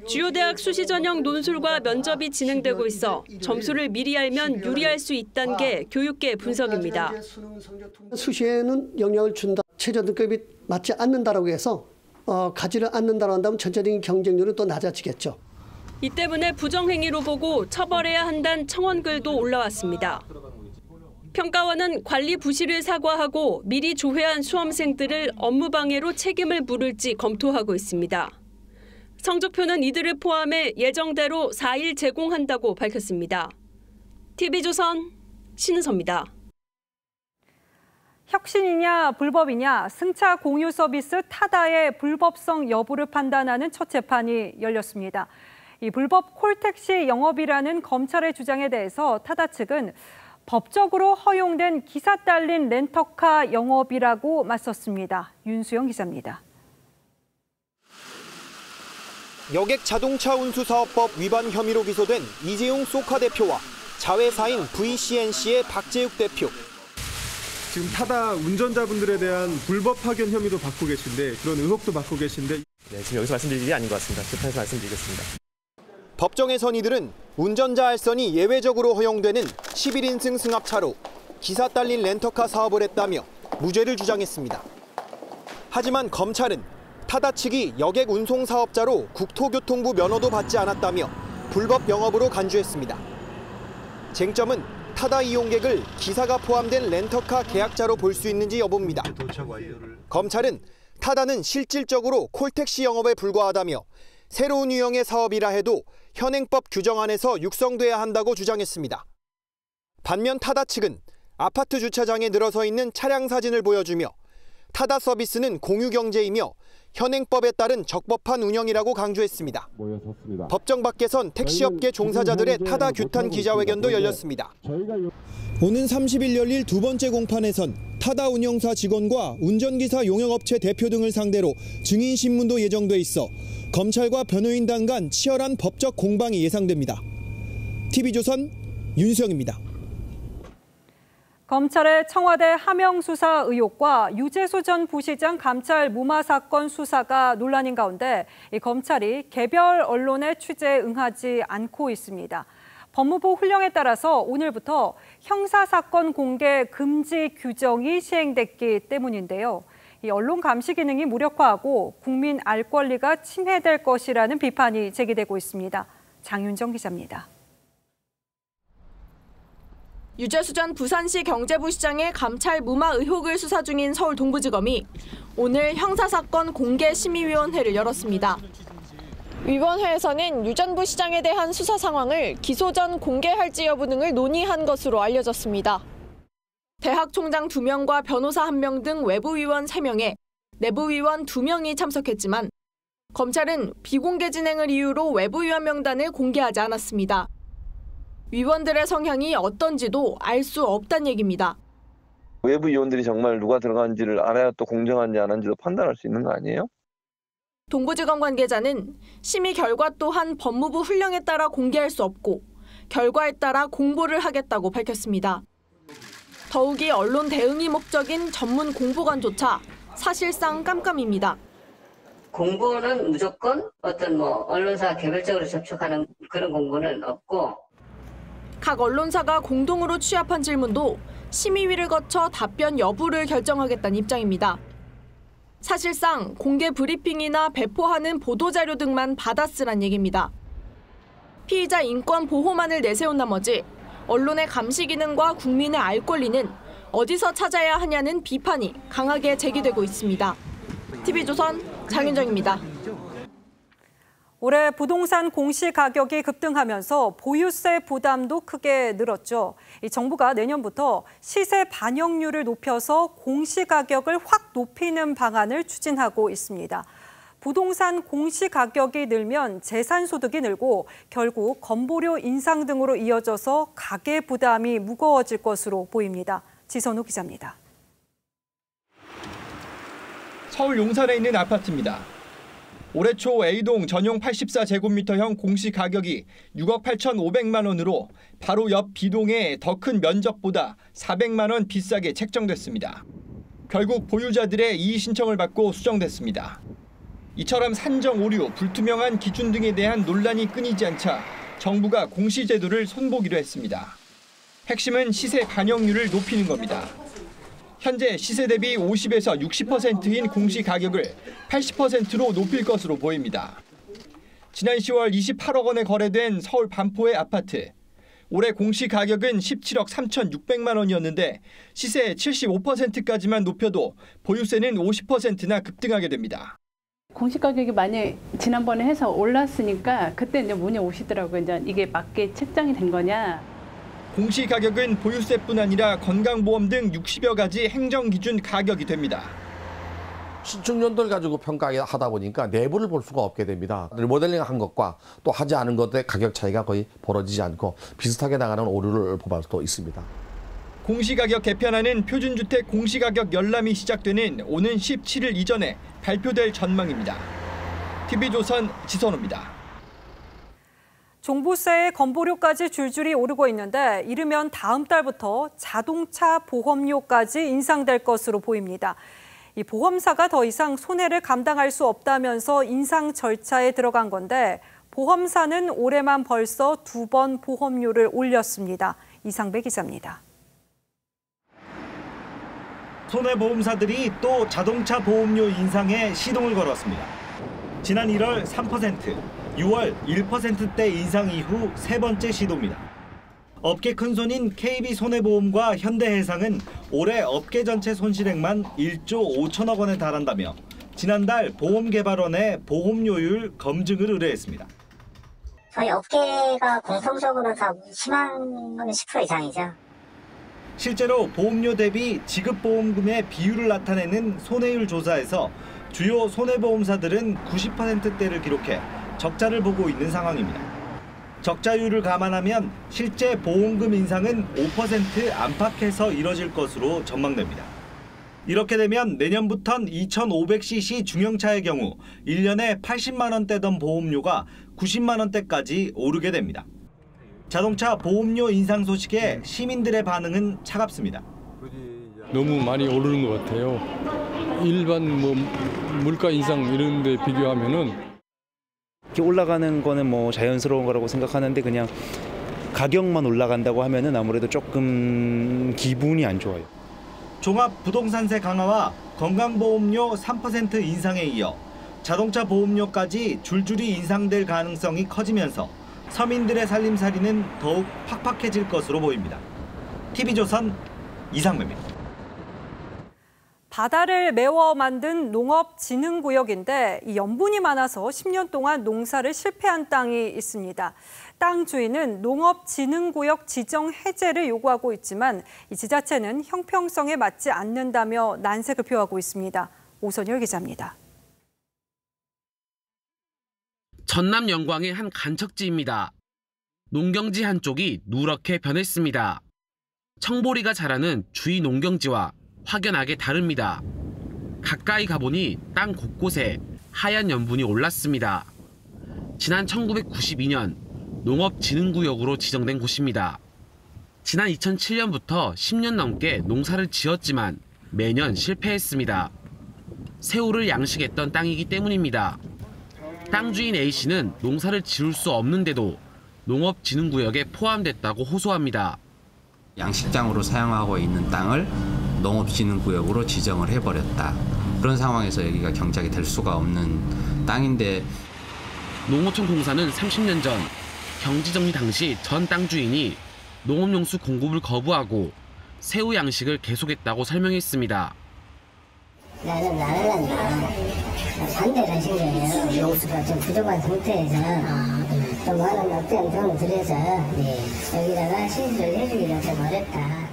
주요 대학 수시 전형 논술과 면접이 진행되고 있어 점수를 미리 알면 유리할 수 있다는 게 교육계 분석입니다.
수시에는 영향을 준다. 최저 등급이 맞지 않는다라고 해서 가지를 않는다고 한다면 전체적인 경쟁률은 또 낮아지겠죠.
이 때문에 부정행위로 보고 처벌해야 한다는 청원글도 올라왔습니다. 평가원은 관리 부실을 사과하고 미리 조회한 수험생들을 업무방해로 책임을 물을지 검토하고 있습니다. 성적표는 이들을 포함해 예정대로 4일 제공한다고 밝혔습니다. TV조선 신은서입니다.
혁신이냐 불법이냐 승차 공유 서비스 타다의 불법성 여부를 판단하는 첫 재판이 열렸습니다. 이 불법 콜택시 영업이라는 검찰의 주장에 대해서 타다 측은 법적으로 허용된 기사 딸린 렌터카 영업이라고 맞섰습니다. 윤수영 기자입니다.
여객 자동차 운수사업법 위반 혐의로 기소된 이재용 소카 대표와 자회사인 VCNC의 박재욱 대표.
지금 타다 운전자분들에 대한 불법 파견 혐의도 받고 계신데 그런 의혹도 받고 계신데
네, 지금 여기서 말씀드릴 일이 아닌 것 같습니다. 재판에서 말씀드리겠습니다.
법정에선 이들은 운전자 알선이 예외적으로 허용되는 11인승 승합차로 기사 딸린 렌터카 사업을 했다며 무죄를 주장했습니다. 하지만 검찰은 타다 측이 여객 운송 사업자로 국토교통부 면허도 받지 않았다며 불법 영업으로 간주했습니다. 쟁점은 타다 이용객을 기사가 포함된 렌터카 계약자로 볼 수 있는지 여부입니다. 검찰은 타다는 실질적으로 콜택시 영업에 불과하다며 새로운 유형의 사업이라 해도 현행법 규정 안에서 육성돼야 한다고 주장했습니다. 반면 타다 측은 아파트 주차장에 늘어서 있는 차량 사진을 보여주며 타다 서비스는 공유경제이며 현행법에 따른 적법한 운영이라고 강조했습니다. 법정 밖에선 택시업계 종사자들의 타다 규탄 기자회견도 열렸습니다. 오는 30일 열릴 두 번째 공판에선 타다 운영사 직원과 운전기사 용역업체 대표 등을 상대로 증인신문도 예정돼 있어 검찰과 변호인단 간 치열한 법적 공방이 예상됩니다. TV조선 윤수영입니다.
검찰의 청와대 하명 수사 의혹과 유재수 전 부시장 감찰 무마 사건 수사가 논란인 가운데 검찰이 개별 언론의 취재에 응하지 않고 있습니다. 법무부 훈령에 따라서 오늘부터 형사사건 공개 금지 규정이 시행됐기 때문인데요. 이 언론 감시 기능이 무력화하고 국민 알 권리가 침해될 것이라는 비판이 제기되고 있습니다. 장윤정 기자입니다.
유재수 전 부산시 경제부시장의 감찰 무마 의혹을 수사 중인 서울 동부지검이 오늘 형사사건 공개심의위원회를 열었습니다. 위원회에서는 유 전 부시장에 대한 수사 상황을 기소 전 공개할지 여부 등을 논의한 것으로 알려졌습니다. 대학 총장 2명과 변호사 1명 등 외부위원 3명에 내부위원 2명이 참석했지만 검찰은 비공개 진행을 이유로 외부위원 명단을 공개하지 않았습니다. 위원들의 성향이 어떤지도 알 수 없다는 얘기입니다.
외부 위원들이 정말 누가 들어가는지를 알아야 또 공정한지 안 한지도 판단할 수 있는 거 아니에요?
동부지검 관계자는 심의 결과 또한 법무부 훈령에 따라 공개할 수 없고 결과에 따라 공보를 하겠다고 밝혔습니다. 더욱이 언론 대응이 목적인 전문 공보관조차 사실상 깜깜입니다.
공보는 무조건 어떤 언론사 개별적으로 접촉하는 그런 공보는 없고
각 언론사가 공동으로 취합한 질문도 심의위를 거쳐 답변 여부를 결정하겠다는 입장입니다. 사실상 공개 브리핑이나 배포하는 보도자료 등만 받아쓰란 얘기입니다. 피의자 인권 보호만을 내세운 나머지 언론의 감시 기능과 국민의 알 권리는 어디서 찾아야 하냐는 비판이 강하게 제기되고 있습니다. TV조선 장윤정입니다.
올해 부동산 공시가격이 급등하면서 보유세 부담도 크게 늘었죠. 정부가 내년부터 시세 반영률을 높여서 공시가격을 확 높이는 방안을 추진하고 있습니다. 부동산 공시가격이 늘면 재산소득이 늘고 결국 건보료 인상 등으로 이어져서 가계 부담이 무거워질 것으로 보입니다. 지선우 기자입니다.
서울 용산에 있는 아파트입니다. 올해 초 A동 전용 84제곱미터형 공시가격이 6억 8,500만 원으로 바로 옆 B동의 더 큰 면적보다 400만 원 비싸게 책정됐습니다. 결국 보유자들의 이의 신청을 받고 수정됐습니다. 이처럼 산정 오류, 불투명한 기준 등에 대한 논란이 끊이지 않자 정부가 공시제도를 손보기로 했습니다. 핵심은 시세 반영률을 높이는 겁니다. 현재 시세 대비 50에서 60%인 공시가격을 80%로 높일 것으로 보입니다. 지난 10월 28억 원에 거래된 서울 반포의 아파트. 올해 공시가격은 17억 3,600만 원이었는데 시세의 75%까지만 높여도 보유세는 50%나 급등하게 됩니다.
공시가격이 많이 지난번에 해서 올랐으니까 그때 이제 문의 오시더라고요. 이제 이게 맞게 책정이 된 거냐.
공시가격은 보유세뿐 아니라 건강보험 등 60여 가지 행정기준 가격이 됩니다.
신축년도를 가지고 평가하다 보니까 내부를 볼 수가 없게 됩니다. 모델링한 것과 또 하지 않은 것의 가격 차이가 거의 벌어지지 않고 비슷하게 나가는 오류를 보볼 수도 있습니다.
공시가격 개편안은 표준주택 공시가격 열람이 시작되는 오는 17일 이전에 발표될 전망입니다. TV조선 지선우입니다.
종부세에 건보료까지 줄줄이 오르고 있는데 이르면 다음 달부터 자동차 보험료까지 인상될 것으로 보입니다. 이 보험사가 더 이상 손해를 감당할 수 없다면서 인상 절차에 들어간 건데 보험사는 올해만 벌써 2번 보험료를 올렸습니다. 이상배 기자입니다.
손해보험사들이 또 자동차 보험료 인상에 시동을 걸었습니다. 지난 1월 3%, 6월 1%대 인상 이후 세 번째 시도입니다. 업계 큰손인 KB손해보험과 현대해상은 올해 업계 전체 손실액만 1조 5천억 원에 달한다며 지난달 보험개발원에 보험료율 검증을 의뢰했습니다.
저희 업계가 공통적으로 다 심한 건 10% 이상이죠.
실제로 보험료 대비 지급보험금의 비율을 나타내는 손해율 조사에서 주요 손해보험사들은 90%대를 기록해 적자를 보고 있는 상황입니다. 적자율을 감안하면 실제 보험금 인상은 5% 안팎에서 이뤄질 것으로 전망됩니다. 이렇게 되면 내년부턴 2,500cc 중형차의 경우 1년에 80만 원대던 보험료가 90만 원대까지 오르게 됩니다. 자동차 보험료 인상 소식에 시민들의 반응은 차갑습니다.
너무 많이 오르는 것 같아요. 일반 물가 인상 이런 데 비교하면은
이렇게 올라가는 거는 자연스러운 거라고 생각하는데 그냥 가격만 올라간다고 하면은 아무래도 조금 기분이 안 좋아요.
종합 부동산세 강화와 건강보험료 3% 인상에 이어 자동차 보험료까지 줄줄이 인상될 가능성이 커지면서 서민들의 살림살이는 더욱 팍팍해질 것으로 보입니다. TV조선 이상배입니다.
바다를 메워 만든 농업진흥구역인데 이 염분이 많아서 10년 동안 농사를 실패한 땅이 있습니다. 땅 주인은 농업진흥구역 지정 해제를 요구하고 있지만 이 지자체는 형평성에 맞지 않는다며 난색을 표하고 있습니다. 오선열 기자입니다.
전남 영광의 한 간척지입니다.
농경지 한쪽이 누렇게 변했습니다. 청보리가 자라는 주위 농경지와 확연하게 다릅니다. 가까이 가보니 땅 곳곳에 하얀 염분이 올랐습니다. 지난 1992년 농업진흥구역으로 지정된 곳입니다. 지난 2007년부터 10년 넘게 농사를 지었지만 매년 실패했습니다. 새우를 양식했던 땅이기 때문입니다. 땅 주인 A씨는 농사를 지을 수 없는데도 농업진흥구역에 포함됐다고 호소합니다.
양식장으로 사용하고 있는 땅을 농업진흥구역으로 지정을 해버렸다. 그런 상황에서 여기가 경작이 될 수가 없는 땅인데
농어촌 공사는 30년 전 경지정리 당시 전 땅 주인이 농업용수 공급을 거부하고 새우 양식을 계속했다고 설명했습니다.
나는 반대를 하신 거예요. 용수가 좀 부족한 상태에서 좀 많은 어떤 돈을 들여서 여기다가 신수를 해주기가 좀 어렵다.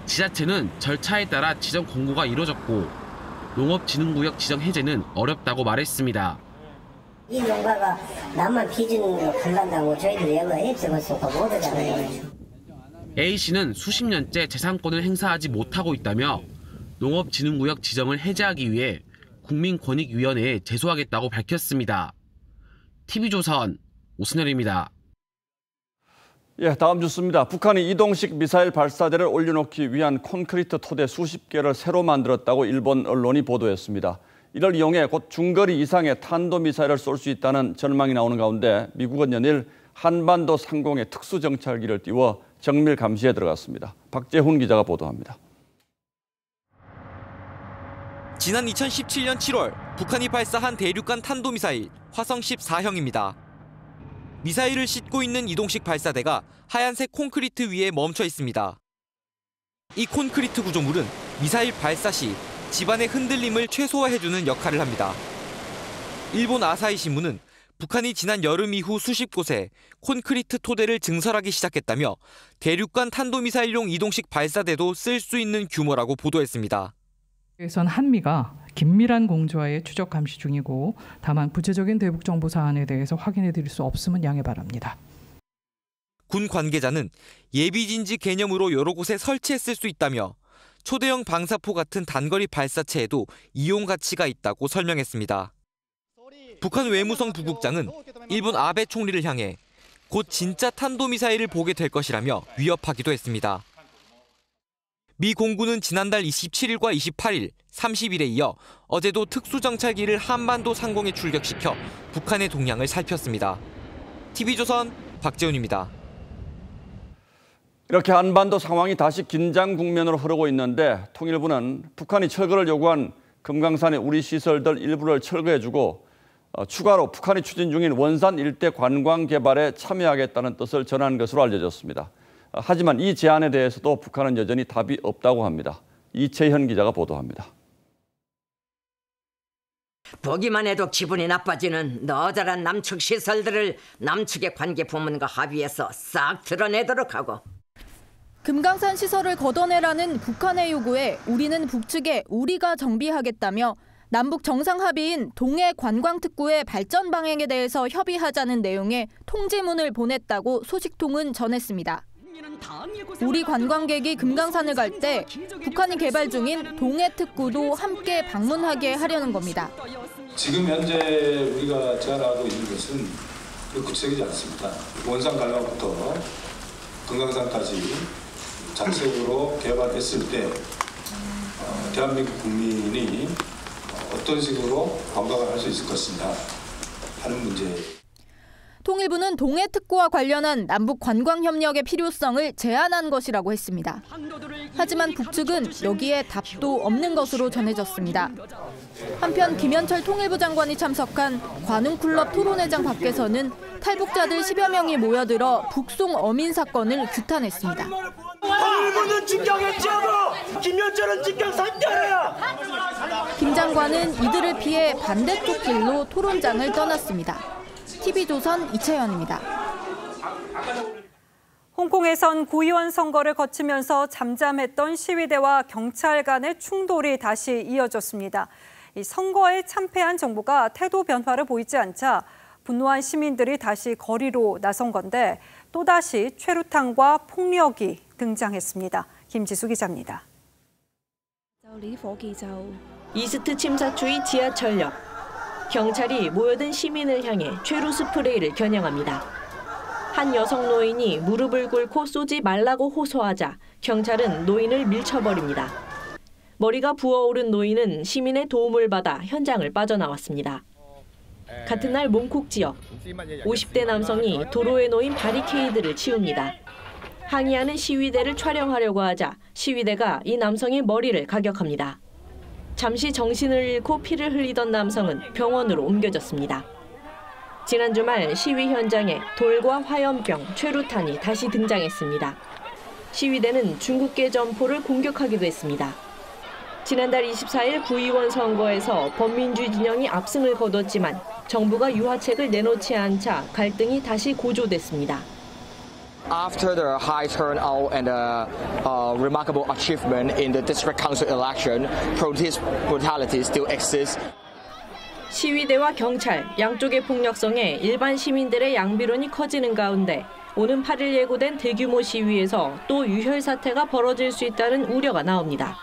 지자체는 절차에 따라 지정 공고가 이루어졌고 농업진흥구역 지정 해제는 어렵다고 말했습니다.
이 농가가 남만 비준으로 갈란다고 저희들이 여기가 입석을 쏟고 못 하잖아요.
A씨는 수십 년째 재산권을 행사하지 못하고 있다며 농업진흥구역 지정을 해제하기 위해 국민권익위원회에 제소하겠다고 밝혔습니다. TV조선 오승열입니다.
예, 다음 뉴스입니다. 북한이 이동식 미사일 발사대를 올려놓기 위한 콘크리트 토대 수십 개를 새로 만들었다고 일본 언론이 보도했습니다. 이를 이용해 곧 중거리 이상의 탄도미사일을 쏠 수 있다는 전망이 나오는 가운데 미국은 연일 한반도 상공에 특수정찰기를 띄워 정밀 감시에 들어갔습니다. 박재훈 기자가 보도합니다.
지난 2017년 7월 북한이 발사한 대륙간 탄도미사일 화성 14형입니다. 미사일을 싣고 있는 이동식 발사대가 하얀색 콘크리트 위에 멈춰 있습니다. 이 콘크리트 구조물은 미사일 발사 시 집안의 흔들림을 최소화해주는 역할을 합니다. 일본 아사히 신문은 북한이 지난 여름 이후 수십 곳에 콘크리트 토대를 증설하기 시작했다며 대륙간 탄도미사일용 이동식 발사대도 쓸 수 있는 규모라고 보도했습니다.
에선 한미가 긴밀한 공조하에 추적 감시 중이고 다만 구체적인 대북 정보 사안에 대해서 확인해 드릴 수 없음은 양해 바랍니다.
군 관계자는 예비진지 개념으로 여러 곳에 설치했을 수 있다며 초대형 방사포 같은 단거리 발사체에도 이용 가치가 있다고 설명했습니다. 북한 외무성 부국장은 일본 아베 총리를 향해 곧 진짜 탄도미사일을 보게 될 것이라며 위협하기도 했습니다. 미 공군은 지난달 27일과 28일, 30일에 이어 어제도 특수정찰기를 한반도 상공에 출격시켜 북한의 동향을 살폈습니다. TV조선 박재훈입니다.
이렇게 한반도 상황이 다시 긴장 국면으로 흐르고 있는데 통일부는 북한이 철거를 요구한 금강산의 우리 시설들 일부를 철거해주고 추가로 북한이 추진 중인 원산 일대 관광 개발에 참여하겠다는 뜻을 전한 것으로 알려졌습니다. 하지만 이 제안에 대해서도 북한은 여전히 답이 없다고 합니다. 이채현 기자가 보도합니다.
보기만 해도 기분이 나빠지는 너저란 남측 시설들을 남측의 관계 부문과 합의해서 싹 드러내도록 하고
금강산 시설을 걷어내라는 북한의 요구에 우리는 북측에 우리가 정비하겠다며 남북 정상합의인 동해 관광특구의 발전 방향에 대해서 협의하자는 내용의 통지문을 보냈다고 소식통은 전했습니다. 우리 관광객이 금강산을 갈 때 북한이 개발 중인 동해특구도 함께 방문하게 하려는 겁니다.
지금 현재 우리가 제안하고 있는 것은 구체적이지 않습니다. 원산 관광부터 금강산까지 장색으로 개발했을 때 대한민국 국민이 어떤 식으로 관광을 할 수 있을 것이냐 하는 문제.
통일부는 동해특구와 관련한 남북 관광 협력의 필요성을 제안한 것이라고 했습니다. 하지만 북측은 여기에 답도 없는 것으로 전해졌습니다. 한편 김현철 통일부 장관이 참석한 관훈클럽 토론회장 밖에서는 탈북자들 10여 명이 모여들어 북송 어민 사건을 규탄했습니다.
통일부는 직경했지하고 김현철은 직경 상대하라.
김 장관은 이들을 피해 반대쪽 길로 토론장을 떠났습니다. TV조선 이채연입니다.
홍콩에선 구의원 선거를 거치면서 잠잠했던 시위대와 경찰 간의 충돌이 다시 이어졌습니다. 이 선거에 참패한 정부가 태도 변화를 보이지 않자 분노한 시민들이 다시 거리로 나선 건데 또다시 최루탄과 폭력이 등장했습니다. 김지수 기자입니다.
이스트 침사추의 지하철역. 경찰이 모여든 시민을 향해 최루 스프레이를 겨냥합니다. 한 여성 노인이 무릎을 꿇고 쏘지 말라고 호소하자 경찰은 노인을 밀쳐버립니다. 머리가 부어오른 노인은 시민의 도움을 받아 현장을 빠져나왔습니다. 같은 날 몽콕 지역, 50대 남성이 도로에 놓인 바리케이드를 치웁니다. 항의하는 시위대를 촬영하려고 하자 시위대가 이 남성의 머리를 가격합니다. 잠시 정신을 잃고 피를 흘리던 남성은 병원으로 옮겨졌습니다. 지난 주말 시위 현장에 돌과 화염병, 최루탄이 다시 등장했습니다. 시위대는 중국계 점포를 공격하기도 했습니다. 지난달 24일 구의원 선거에서 범민주 진영이 압승을 거뒀지만 정부가 유화책을 내놓지 않자 갈등이 다시 고조됐습니다.
After the high turnout and remarkable achievement in the district council election, protest brutality still exists.
시위대와 경찰, 양쪽의 폭력성에 일반 시민들의 양비론이 커지는 가운데 오는 8일 예고된 대규모 시위에서 또 유혈 사태가 벌어질 수 있다는 우려가 나옵니다.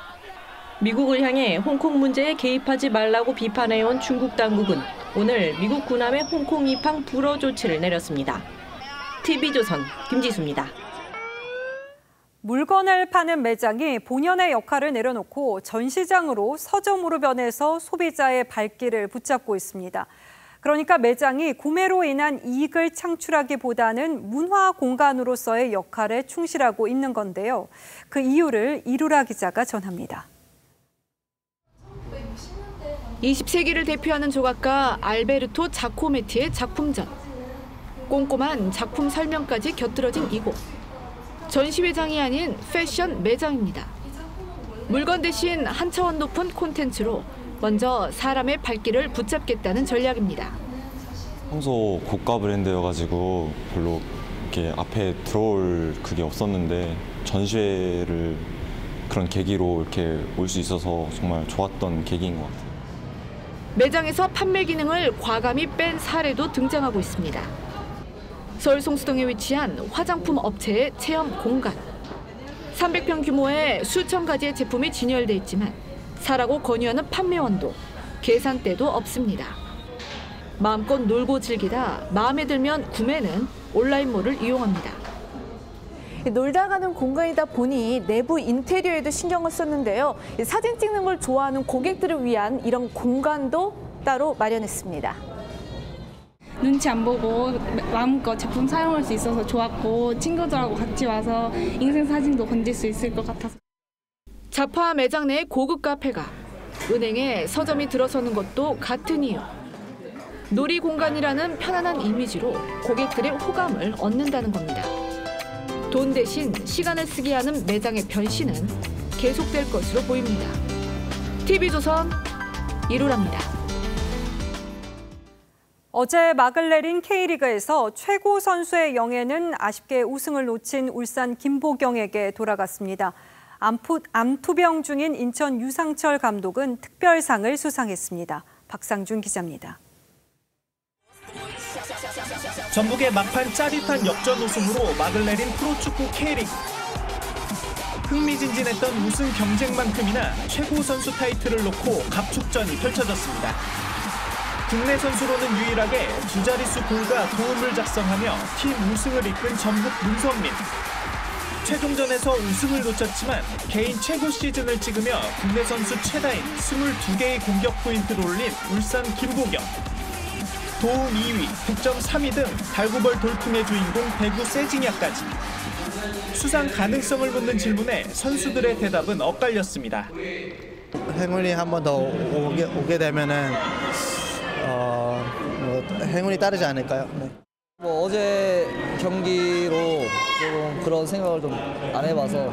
미국을 향해 홍콩 문제에 개입하지 말라고 비판해온 중국 당국은 오늘 미국 군함의 홍콩 입항 불허 조치를 내렸습니다. TV조선 김지수입니다.
물건을 파는 매장이 본연의 역할을 내려놓고 전시장으로 서점으로 변해서 소비자의 발길을 붙잡고 있습니다. 그러니까 매장이 구매로 인한 이익을 창출하기보다는 문화 공간으로서의 역할에 충실하고 있는 건데요. 그 이유를 이루라 기자가 전합니다.
20세기를 대표하는 조각가 알베르토 자코메티의 작품전. 꼼꼼한 작품 설명까지 곁들여진 이곳. 전시회장이 아닌 패션 매장입니다. 물건 대신 한 차원 높은 콘텐츠로 먼저 사람의 발길을 붙잡겠다는 전략입니다.
평소 고가 브랜드여가지고 별로 이렇게 앞에 들어올 그게 없었는데 전시회를 그런 계기로 이렇게 올 수 있어서 정말 좋았던 계기인 것 같아요.
매장에서 판매 기능을 과감히 뺀 사례도 등장하고 있습니다. 서울 성수동에 위치한 화장품 업체의 체험 공간. 300평 규모의 수천 가지의 제품이 진열돼 있지만 사라고 권유하는 판매원도 계산대도 없습니다. 마음껏 놀고 즐기다 마음에 들면 구매는 온라인몰을 이용합니다.
놀다 가는 공간이다 보니 내부 인테리어에도 신경을 썼는데요. 사진 찍는 걸 좋아하는 고객들을 위한 이런 공간도 따로 마련했습니다.
눈치 안 보고 마음껏 제품 사용할 수 있어서 좋았고 친구들하고 같이 와서 인생 사진도 건질 수 있을 것 같아서.
자파 매장 내 고급 카페가 은행에 서점이 들어서는 것도 같은 이유. 놀이 공간이라는 편안한 이미지로 고객들의 호감을 얻는다는 겁니다. 돈 대신 시간을 쓰게 하는 매장의 변신은 계속될 것으로 보입니다. TV조선 이루라입니다.
어제 막을 내린 K리그에서 최고 선수의 영예는 아쉽게 우승을 놓친 울산 김보경에게 돌아갔습니다. 암투병 중인 인천 유상철 감독은 특별상을 수상했습니다. 박상준 기자입니다.
전북의 막판 짜릿한 역전 우승으로 막을 내린 프로축구 K리그. 흥미진진했던 우승 경쟁만큼이나 최고 선수 타이틀을 놓고 갑축전이 펼쳐졌습니다. 국내 선수로는 유일하게 두 자릿수 골과 도움을 작성하며 팀 우승을 이끈 전북 문성민. 최종전에서 우승을 놓쳤지만 개인 최고 시즌을 찍으며 국내 선수 최다인 22개의 공격 포인트를 올린 울산 김보경. 도움 2위, 득점 3위 등 달구벌 돌풍의 주인공 대구 세징야까지. 수상 가능성을 묻는 질문에 선수들의 대답은 엇갈렸습니다.
행운이 한 번 더 오게 되면은 행운이 따르지 않을까요? 네.
어제 경기로 조금 그런 생각을 좀 안 해봐서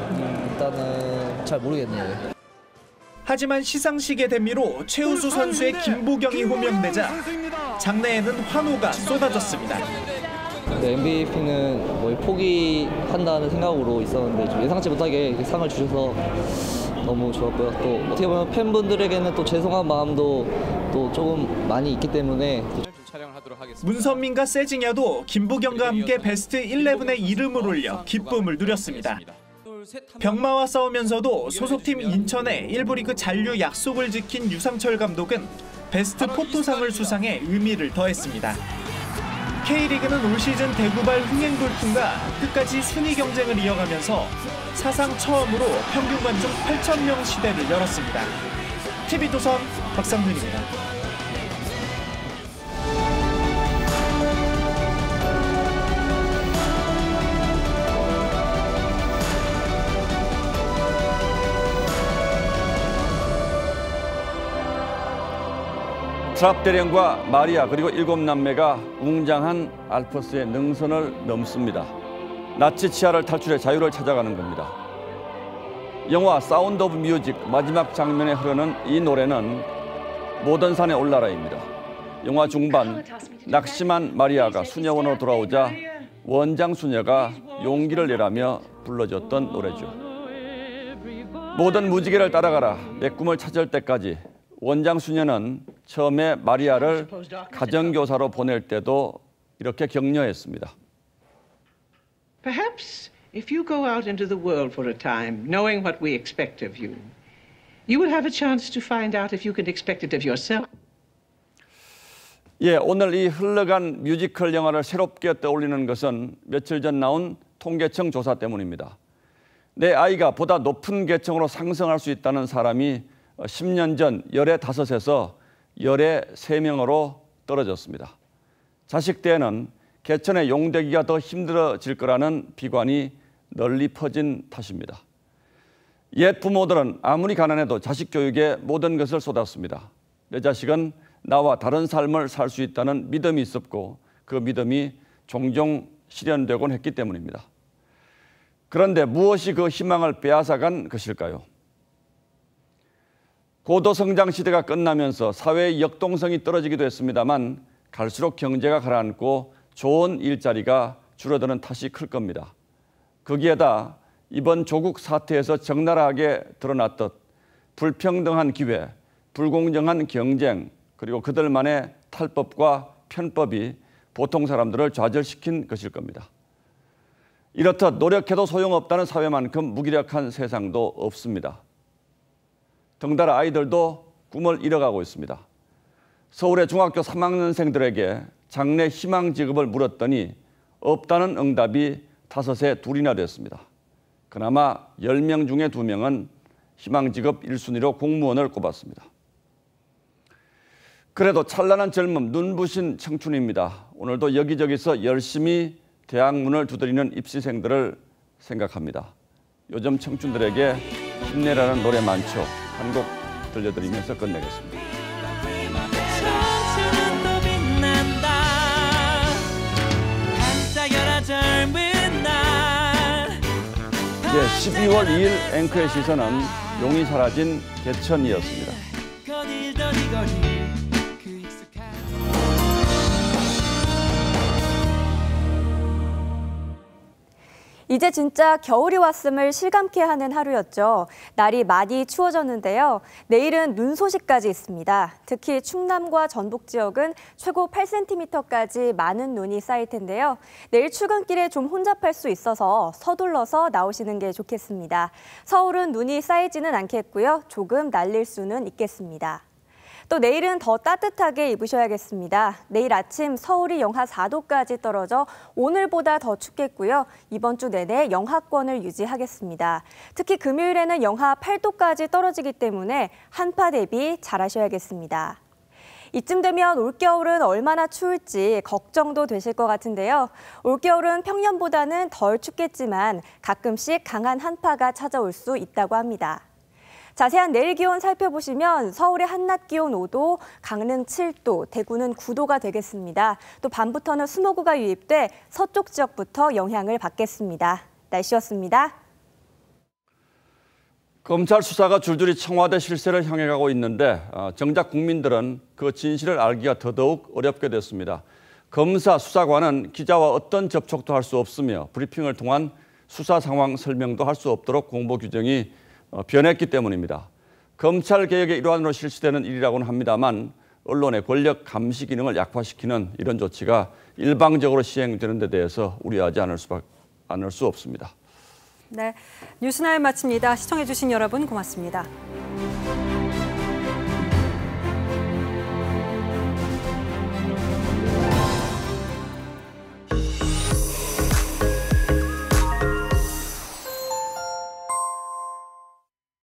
일단은 잘 모르겠네요.
하지만 시상식의 대미로 최우수 선수의 김보경이 호명되자 장내에는 환호가 쏟아졌습니다.
MVP는 뭐 포기한다는 생각으로 있었는데 좀 예상치 못하게 상을 주셔서 너무 좋았고요. 또 어떻게 보면 팬분들에게는 또 죄송한 마음도 또 조금 많이 있기 때문에
문선민과 세징야도 김부경과 함께 베스트 11에 이름을 올려 기쁨을 누렸습니다. 병마와 싸우면서도 소속팀 인천의 1부 리그 잔류 약속을 지킨 유상철 감독은 베스트 포토상을 수상해 의미를 더했습니다. K리그는 올 시즌 대구발 흥행 돌풍과 끝까지 순위 경쟁을 이어가면서 사상 처음으로 평균 관중 8,000명 시대를 열었습니다. TV조선 박상준입니다.
트랍 대령과 마리아 그리고 7남매가 웅장한 알프스의 능선을 넘습니다. 나치 치하를 탈출해 자유를 찾아가는 겁니다. 영화 사운드 오브 뮤직 마지막 장면에 흐르는 이 노래는 모던 산에 올라라입니다. 영화 중반 낙심한 마리아가 수녀원으로 돌아오자 원장 수녀가 용기를 내라며 불러줬던 노래죠. 모든 무지개를 따라가라 내 꿈을 찾을 때까지. 원장 수녀는 처음에 마리아를 가정교사로 보낼 때도 이렇게 격려했습니다.
Perhaps if you go out into the world for a time, knowing what we expect of you, you will have a chance to find out if you can expect it of yourself.
예, 오늘 이 흘러간 뮤지컬 영화를 새롭게 떠올리는 것은 며칠 전 나온 통계청 조사 때문입니다. 내 아이가 보다 높은 계층으로 상승할 수 있다는 사람이 10년 전 15에서 13명으로 떨어졌습니다. 자식 때에는 개천에 용되기가 더 힘들어질 거라는 비관이 널리 퍼진 탓입니다. 옛 부모들은 아무리 가난해도 자식 교육에 모든 것을 쏟았습니다. 내 자식은 나와 다른 삶을 살 수 있다는 믿음이 있었고 그 믿음이 종종 실현되곤 했기 때문입니다. 그런데 무엇이 그 희망을 빼앗아간 것일까요? 고도성장 시대가 끝나면서 사회의 역동성이 떨어지기도 했습니다만 갈수록 경제가 가라앉고 좋은 일자리가 줄어드는 탓이 클 겁니다. 거기에다 이번 조국 사태에서 적나라하게 드러났듯 불평등한 기회, 불공정한 경쟁, 그리고 그들만의 탈법과 편법이 보통 사람들을 좌절시킨 것일 겁니다. 이렇듯 노력해도 소용없다는 사회만큼 무기력한 세상도 없습니다. 덩달아 아이들도 꿈을 잃어가고 있습니다. 서울의 중학교 3학년생들에게 장래 희망 직업을 물었더니 없다는 응답이 5에 2이나 됐습니다. 그나마 10명 중에 2명은 희망 직업 1순위로 공무원을 꼽았습니다. 그래도 찬란한 젊음, 눈부신 청춘입니다. 오늘도 여기저기서 열심히 대학 문을 두드리는 입시생들을 생각합니다. 요즘 청춘들에게 힘내라는 노래 많죠. 한 곡 들려드리면서 끝내겠습니다. 예, 12월 2일 앵커의 시선은 용이 사라진 개천이었습니다.
이제 진짜 겨울이 왔음을 실감케 하는 하루였죠. 날이 많이 추워졌는데요. 내일은 눈 소식까지 있습니다. 특히 충남과 전북 지역은 최고 8cm까지 많은 눈이 쌓일 텐데요. 내일 출근길에 좀 혼잡할 수 있어서 서둘러서 나오시는 게 좋겠습니다. 서울은 눈이 쌓이지는 않겠고요. 조금 날릴 수는 있겠습니다. 또 내일은 더 따뜻하게 입으셔야겠습니다. 내일 아침 서울이 영하 4도까지 떨어져 오늘보다 더 춥겠고요. 이번 주 내내 영하권을 유지하겠습니다. 특히 금요일에는 영하 8도까지 떨어지기 때문에 한파 대비 잘하셔야겠습니다. 이쯤 되면 올겨울은 얼마나 추울지 걱정도 되실 것 같은데요. 올겨울은 평년보다는 덜 춥겠지만 가끔씩 강한 한파가 찾아올 수 있다고 합니다. 자세한 내일 기온 살펴보시면 서울의 한낮 기온 5도, 강릉 7도, 대구는 9도가 되겠습니다. 또 밤부터는 수모구가 유입돼 서쪽 지역부터 영향을 받겠습니다. 날씨였습니다.
검찰 수사가 줄줄이 청와대 실세를 향해 가고 있는데 정작 국민들은 그 진실을 알기가 더더욱 어렵게 됐습니다. 검사 수사관은 기자와 어떤 접촉도 할 수 없으며 브리핑을 통한 수사 상황 설명도 할 수 없도록 공보 규정이 변했기 때문입니다. 검찰 개혁의 일환으로 실시되는 일이라고는 합니다만 언론의 권력 감시 기능을 약화시키는 이런 조치가 일방적으로 시행되는 데 대해서 우려하지 않을 수 없습니다.
네, 뉴스나인 마칩니다. 시청해주신 여러분 고맙습니다.